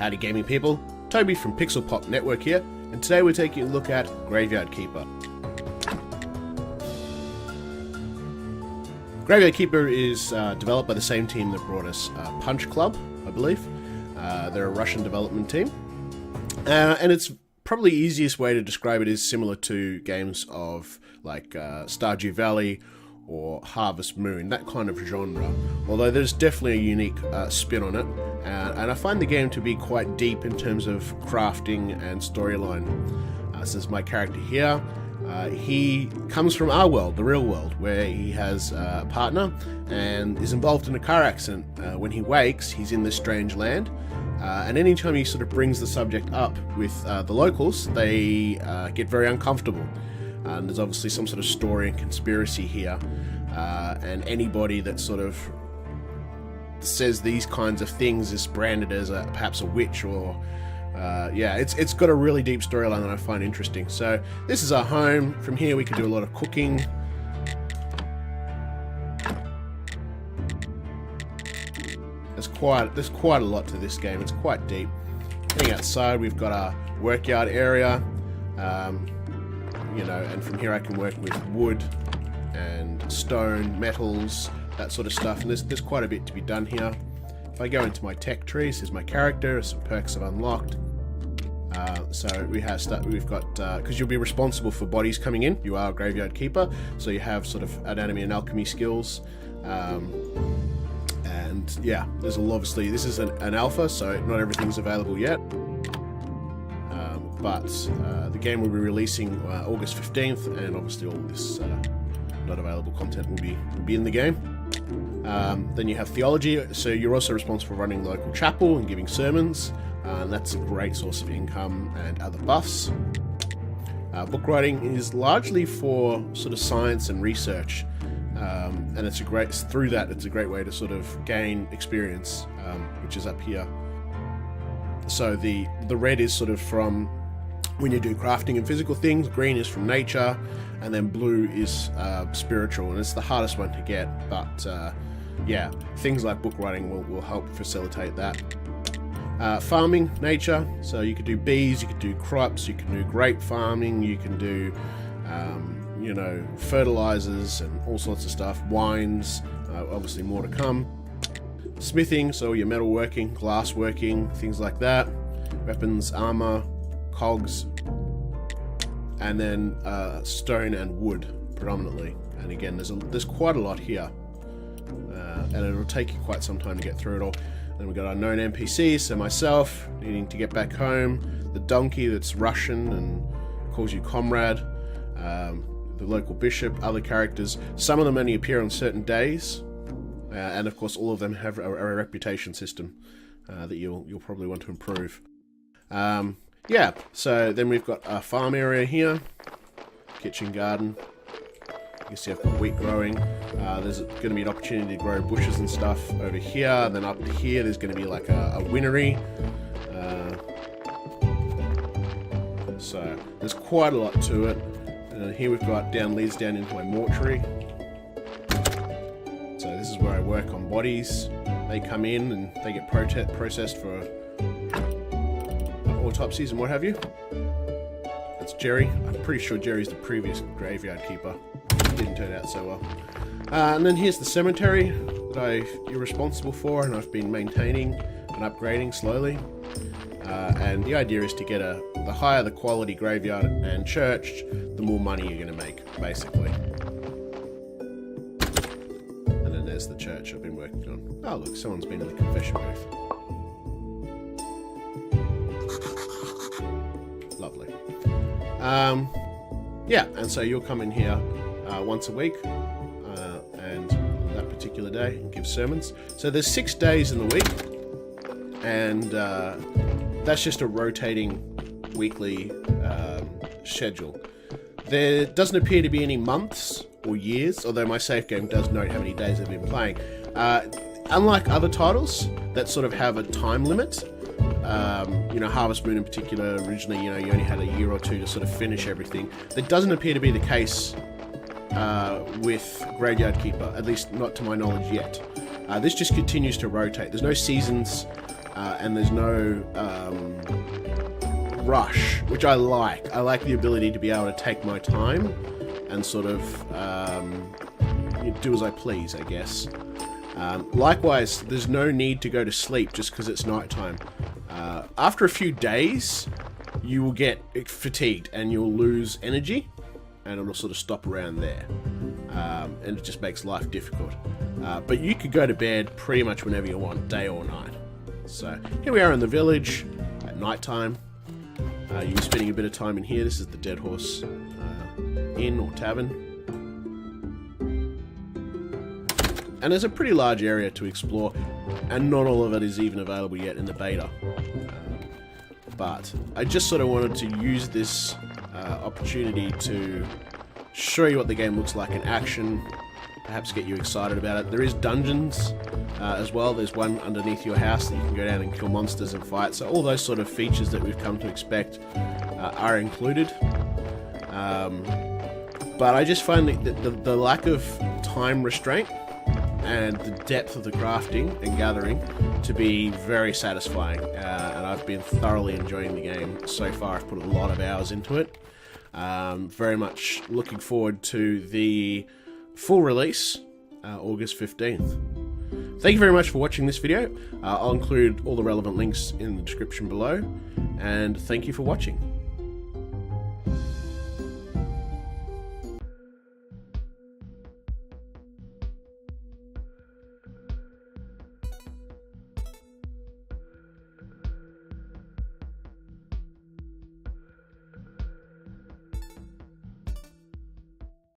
Howdy gaming people, Toby from Pixel Pop Network here, and today we're taking a look at Graveyard Keeper. Graveyard Keeper is developed by the same team that brought us Punch Club, I believe. They're a Russian development team. And it's probably the easiest way to describe it is similar to games of like Stardew Valley or Harvest Moon, that kind of genre. Although there's definitely a unique spin on it. And I find the game to be quite deep in terms of crafting and storyline. This is my character here. He comes from our world, the real world, where he has a partner and is involved in a car accident. When he wakes, he's in this strange land. And anytime he sort of brings the subject up with the locals, they get very uncomfortable. And there's obviously some sort of story and conspiracy here. And anybody that sort of says these kinds of things is branded as perhaps a witch or... yeah, it's got a really deep storyline that I find interesting. So this is our home. From here we can do a lot of cooking. There's quite a lot to this game. It's quite deep. Heading outside, we've got our workyard area. You know, and from here I can work with wood and stone, metals, that sort of stuff. And there's quite a bit to be done here. If I go into my tech tree, this is my character, some perks I've unlocked. So we've got, because you'll be responsible for bodies coming in, you are a graveyard keeper, so you have sort of anatomy and alchemy skills. And yeah, there's obviously, this is an alpha, so not everything's available yet. But the game will be releasing August 15th, and obviously all this not available content will be in the game. Then you have theology, so you're also responsible for running the local chapel and giving sermons, and that's a great source of income and other buffs. Book writing is largely for sort of science and research, and it's a great way to sort of gain experience, which is up here. So the red is sort of from when you do crafting and physical things, green is from nature, and then blue is spiritual, and it's the hardest one to get, but yeah, things like book writing will help facilitate that. Farming, nature, so you could do bees, you could do crops, you can do grape farming, you can do you know, fertilizers and all sorts of stuff, wines, obviously more to come. Smithing, so your metal working, glass working, things like that. Weapons, armor, cogs, and then stone and wood predominantly. And again, there's quite a lot here, and it'll take you quite some time to get through it all. Then we've got our known NPCs, so myself needing to get back home, the donkey that's Russian and calls you comrade, the local bishop, other characters. Some of them only appear on certain days, and of course all of them have a reputation system that you'll probably want to improve. Yeah, so then we've got our farm area here, kitchen garden. You can see I've got wheat growing. There's going to be an opportunity to grow bushes and stuff over here. And then up here there's going to be like a winery. So there's quite a lot to it. And here we've got leads down into my mortuary. So this is where I work on bodies. They come in and they get processed for autopsies and what have you. That's Jerry. I'm pretty sure Jerry's the previous graveyard keeper. Didn't turn out so well. And then here's the cemetery that you're responsible for, and I've been maintaining and upgrading slowly. And the idea is to get the higher the quality graveyard and church, the more money you're going to make, basically. And then there's the church I've been working on. Oh look, someone's been in the confession booth. Lovely. Yeah, and so you'll come in here once a week, and that particular day, and give sermons. So there's 6 days in the week, and that's just a rotating weekly schedule. There doesn't appear to be any months or years, although my save game does note how many days I've been playing. Unlike other titles that sort of have a time limit, you know, Harvest Moon in particular, originally, you know, you only had a year or two to sort of finish everything. That doesn't appear to be the case with Graveyard Keeper, at least not to my knowledge yet. This just continues to rotate. There's no seasons. and there's no rush, which I like. I like the ability to be able to take my time and sort of do as I please, I guess. Likewise, there's no need to go to sleep just because it's nighttime. After a few days, you will get fatigued and you'll lose energy, and it'll sort of stop around there. And it just makes life difficult. But you could go to bed pretty much whenever you want, day or night. So here we are in the village at nighttime. You're spending a bit of time in here. This is the Dead Horse Inn or Tavern. And there's a pretty large area to explore, and not all of it is even available yet in the beta. But I just sort of wanted to use this opportunity to show you what the game looks like in action, perhaps get you excited about it. There is dungeons as well. There's one underneath your house that you can go down and kill monsters and fight. So all those sort of features that we've come to expect are included. But I just find that the lack of time restraint and the depth of the crafting and gathering to be very satisfying, and I've been thoroughly enjoying the game so far. I've put a lot of hours into it. Very much looking forward to the full release, August 15th. Thank you very much for watching this video. I'll include all the relevant links in the description below, and thank you for watching.